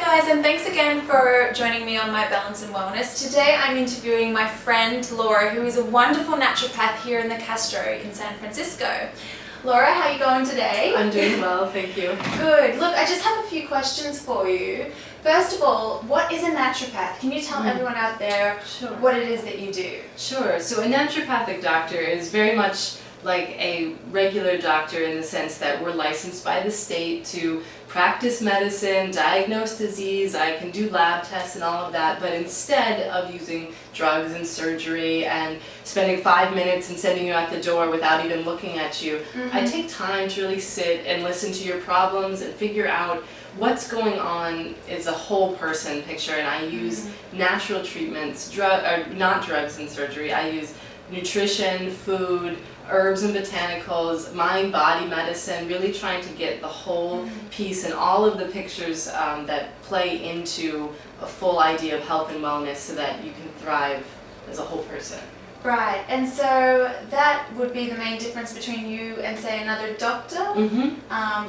guys, and thanks again for joining me on My Balance and Wellness. Today I'm interviewing my friend Laura, who is a wonderful naturopath here in the Castro in San Francisco. Laura, how are you going today? I'm doing well, thank you. Good. Look, I just have a few questions for you. First of all, what is a naturopath? Can you tell everyone out there what it is that you do? Sure. So a naturopathic doctor is very much like a regular doctor in the sense that we're licensed by the state to practice medicine, diagnose disease, I can do lab tests and all of that, but instead of using drugs and surgery and spending 5 minutes and sending you out the door without even looking at you, I take time to really sit and listen to your problems and figure out what's going on is a whole person picture, and I use natural treatments, not drugs and surgery. I use nutrition, food, herbs and botanicals, mind body medicine, really trying to get the whole piece and all of the pictures that play into a full idea of health and wellness so that you can thrive as a whole person. Right, and so that would be the main difference between you and say another doctor,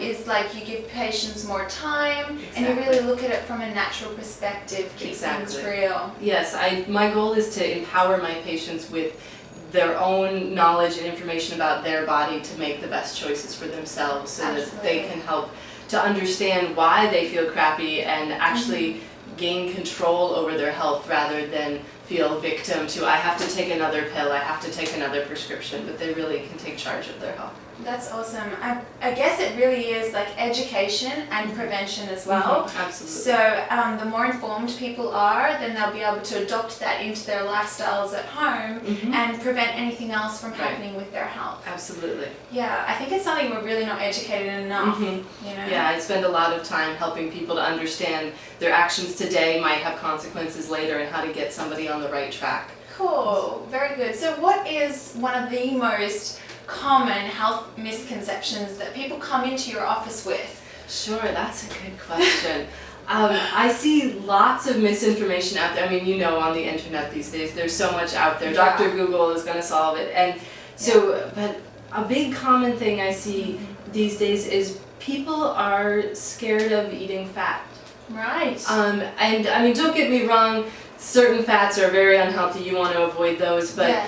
is like you give patients more time and you really look at it from a natural perspective, keep things real. Yes, my goal is to empower my patients with their own knowledge and information about their body to make the best choices for themselves so that they can help to understand why they feel crappy and actually gain control over their health rather than feel victim to I have to take another pill, I have to take another prescription, but they really can take charge of their health. That's awesome. I guess it really is like education and prevention as well. Absolutely. So the more informed people are, then they'll be able to adopt that into their lifestyles at home and prevent anything else from happening with their health. Absolutely. Yeah, I think it's something we're really not educated enough. You know? Yeah, I spend a lot of time helping people to understand their actions today might have consequences later and how to get somebody on the right track. Cool, very good. So what is one of the most common health misconceptions that people come into your office with? Sure, that's a good question. I see lots of misinformation out there. I mean, you know, on the internet these days, there's so much out there. Yeah. Dr. Google is going to solve it. And so, but a big common thing I see these days is people are scared of eating fat. Right. And I mean, don't get me wrong, certain fats are very unhealthy. You want to avoid those, but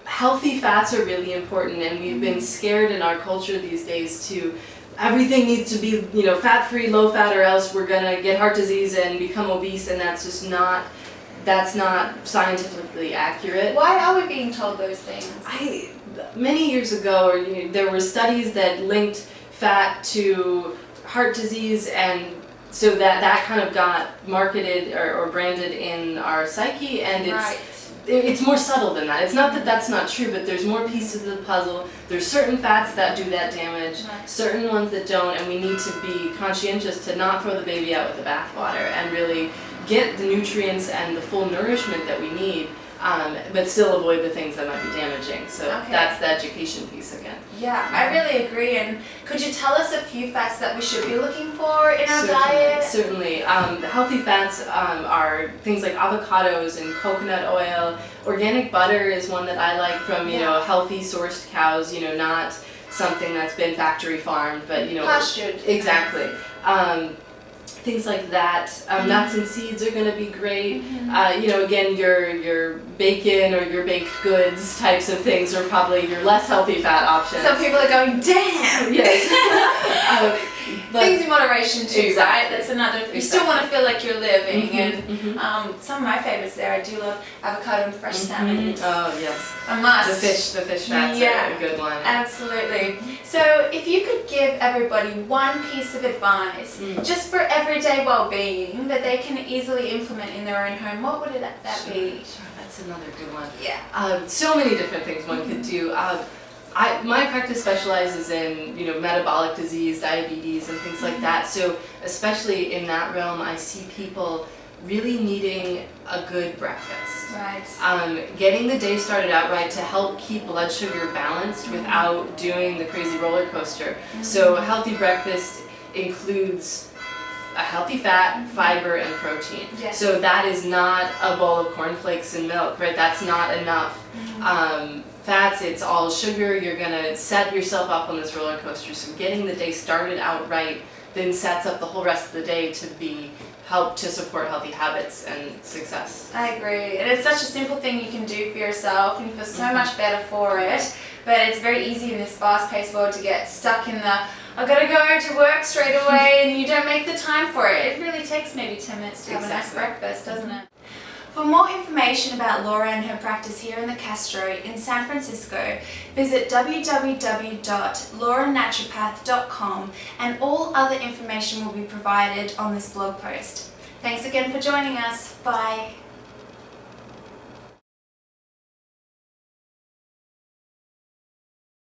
healthy fats are really important, and we've been scared in our culture these days to everything needs to be, you know, fat-free, low-fat, or else we're gonna get heart disease and become obese, and that's not scientifically accurate. Why are we being told those things? Many years ago, there were studies that linked fat to heart disease, and so that kind of got marketed or branded in our psyche, and it's more subtle than that. It's not that that's not true, but there's more pieces of the puzzle. There's certain fats that do that damage, certain ones that don't, and we need to be conscientious to not throw the baby out with the bathwater and really get the nutrients and the full nourishment that we need, but still avoid the things that might be damaging. So that's the education piece again. Yeah, I really agree. And could you tell us a few fats that we should be looking for in our diet? Certainly. Healthy fats are things like avocados and coconut oil. Organic butter is one that I like from, you know, healthy sourced cows, you know, not something that's been factory farmed, but, you know. Pastured. Exactly. Things like that. Nuts and seeds are going to be great. You know, again, your bacon or your baked goods types of things are probably your less healthy fat options. Some people are going, damn! Yes. Things in moderation too, right? That's another. You still want to feel like you're living, and some of my favorites there. I do love avocado and fresh salmon. Oh yes, a must. The fish fats are a good one. Absolutely. So, if you could give everybody one piece of advice, just for everyday well-being that they can easily implement in their own home, what would that be? Sure, that's another good one. Yeah. So many different things one could do. My practice specializes in, you know, metabolic disease, diabetes, and things like that. So especially in that realm, I see people really needing a good breakfast. Right. Getting the day started out right to help keep blood sugar balanced without doing the crazy roller coaster. So a healthy breakfast includes a healthy fat, fiber, and protein. So that is not a bowl of cornflakes and milk, right? That's not enough. Fats, it's all sugar. You're gonna set yourself up on this roller coaster. So getting the day started out right then sets up the whole rest of the day to help to support healthy habits and success. I agree. And it's such a simple thing you can do for yourself, and you feel so much better for it. But it's very easy in this fast-paced world to get stuck in the, I've got to go to work straight away, and you don't make the time for it. It really takes maybe 10 minutes to have a nice breakfast, doesn't it? For more information about Laura and her practice here in the Castro in San Francisco, visit www.lauranaturopath.com, and all other information will be provided on this blog post. Thanks again for joining us. Bye.